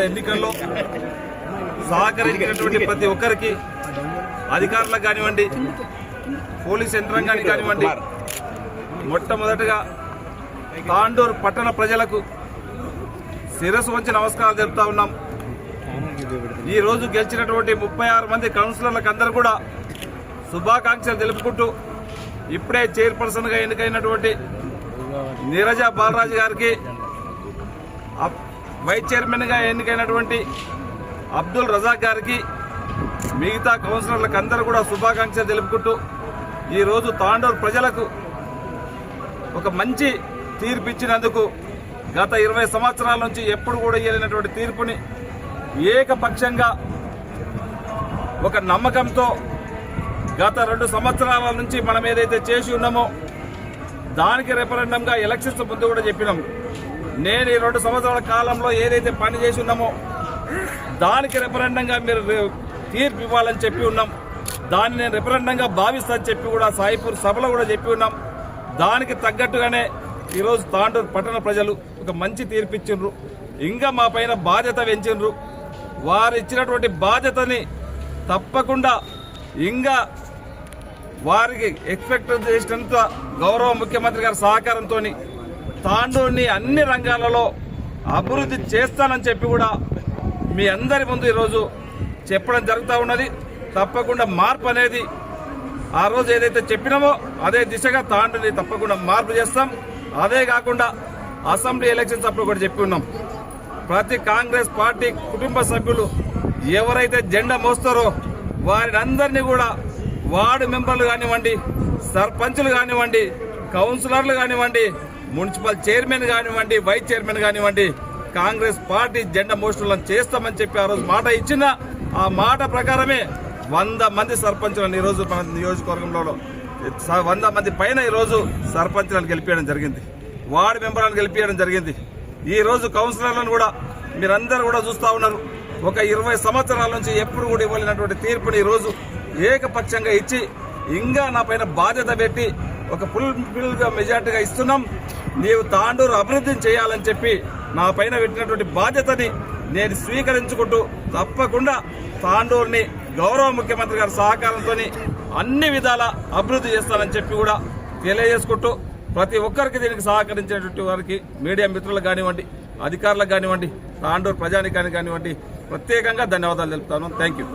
ఎన్నికల్లో సహకరించినటువంటి ప్రతి ఒక్కరికి అధికారులకు కానివ్వండి, పోలీస్ యంత్రాంగానికి కానివ్వండి, మొట్టమొదటగా తాండూరు పట్టణ ప్రజలకు శిరస్సు వంచి నమస్కారాలు తెలుపుతా ఉన్నాం. ఈ రోజు గెలిచినటువంటి 36 మంది కౌన్సిలర్లకు అందరూ కూడా శుభాకాంక్షలు తెలుపుకుంటూ, ఇప్పుడే చైర్పర్సన్గా ఎన్నికైనటువంటి నీరజ బాలరాజు గారికి, వైస్ చైర్మన్గా ఎన్నికైనటువంటి అబ్దుల్ రజాక్ గారికి, మిగతా కౌన్సిలర్లకు అందరూ కూడా శుభాకాంక్షలు తెలుపుకుంటూ, ఈరోజు తాండూరు ప్రజలకు ఒక మంచి తీర్పు ఇచ్చినందుకు, గత 20 సంవత్సరాల నుంచి ఎప్పుడు కూడా ఇవ్వలేనటువంటి తీర్పుని ఏకపక్షంగా ఒక నమ్మకంతో గత 2 సంవత్సరాల నుంచి మనం ఏదైతే చేసి ఉన్నామో దానికి రెఫరెండంగా ఎలక్షన్స్ ముందు కూడా చెప్పినాం. నేను ఈ 2 సంవత్సరాల కాలంలో ఏదైతే పని చేసి ఉన్నామో దానికి రెఫరెండంగా మీరు తీర్పు ఇవ్వాలని చెప్పి ఉన్నాం. దాన్ని నేను రెఫరెండంగా భావిస్తానని చెప్పి కూడా సాయిపూర్ సభలో కూడా చెప్పి ఉన్నాం. దానికి తగ్గట్టుగానే ఈరోజు తాండూరు పట్టణ ప్రజలు ఒక మంచి తీర్పు ఇచ్చిండ్రు. ఇంకా మా పైన బాధ్యత పెంచిండ్రు. వారు ఇచ్చినటువంటి బాధ్యతని తప్పకుండా ఇంకా వారికి ఎక్స్పెక్ట్ చేసినంత గౌరవ ముఖ్యమంత్రి గారి సహకారంతో తాండూరుని అన్ని రంగాలలో అభివృద్ధి చేస్తానని చెప్పి కూడా మీ అందరి ముందు ఈరోజు చెప్పడం జరుగుతూ ఉన్నది. తప్పకుండా మార్పు అనేది ఆ రోజు ఏదైతే చెప్పినామో అదే దిశగా తాండూరుని తప్పకుండా మార్పు చేస్తాం. అదే కాకుండా అసెంబ్లీ ఎలక్షన్స్ అప్పుడు కూడా చెప్పి ఉన్నాం, ప్రతి కాంగ్రెస్ పార్టీ కుటుంబ సభ్యులు ఎవరైతే జెండా మోస్తారో వారిని అందరినీ కూడా వార్డు మెంబర్లు కానివ్వండి, సర్పంచులు కానివ్వండి, కౌన్సిలర్లు కానివ్వండి, మున్సిపల్ చైర్మన్ కానివ్వండి, వైస్ చైర్మన్ కానివ్వండి, కాంగ్రెస్ పార్టీ జెండా మోస్టులను చేస్తామని చెప్పి ఆ రోజు మాట ఇచ్చిన ఆ మాట ప్రకారమే 100 మంది సర్పంచులను ఈరోజు మన నియోజకవర్గంలో 100 మంది పైన ఈరోజు సర్పంచులను గెలిపించడం జరిగింది, వార్డు మెంబర్లను గెలిపించడం జరిగింది. ఈ రోజు కౌన్సిలర్లను కూడా మీరందరూ కూడా చూస్తూ ఉన్నారు. ఒక 20 సంవత్సరాల నుంచి ఎప్పుడు కూడా ఇవ్వలేనటువంటి తీర్పుని ఈరోజు ఏకపక్షంగా ఇచ్చి ఇంకా నా పైన బాధ్యత పెట్టి ఒక ఫుల్గా మెజార్టీగా ఇస్తున్నాం. నీవు తాండూరు అభివృద్ధిని చేయాలని చెప్పి నా పైన పెట్టినటువంటి బాధ్యతని నేను స్వీకరించుకుంటూ తప్పకుండా తాండూరుని గౌరవ ముఖ్యమంత్రి గారి సహకారంతో అన్ని విధాల అభివృద్ధి చేస్తానని చెప్పి కూడా తెలియజేసుకుంటూ, ప్రతి ఒక్కరికి దీనికి సహకరించినటువంటి వారికి, మీడియా మిత్రులకు కానివ్వండి, అధికారులకు కానివ్వండి, తాండూరు ప్రజానికానికి కానివ్వండి, ప్రత్యేకంగా ధన్యవాదాలు తెలుపుతాను. Thank you.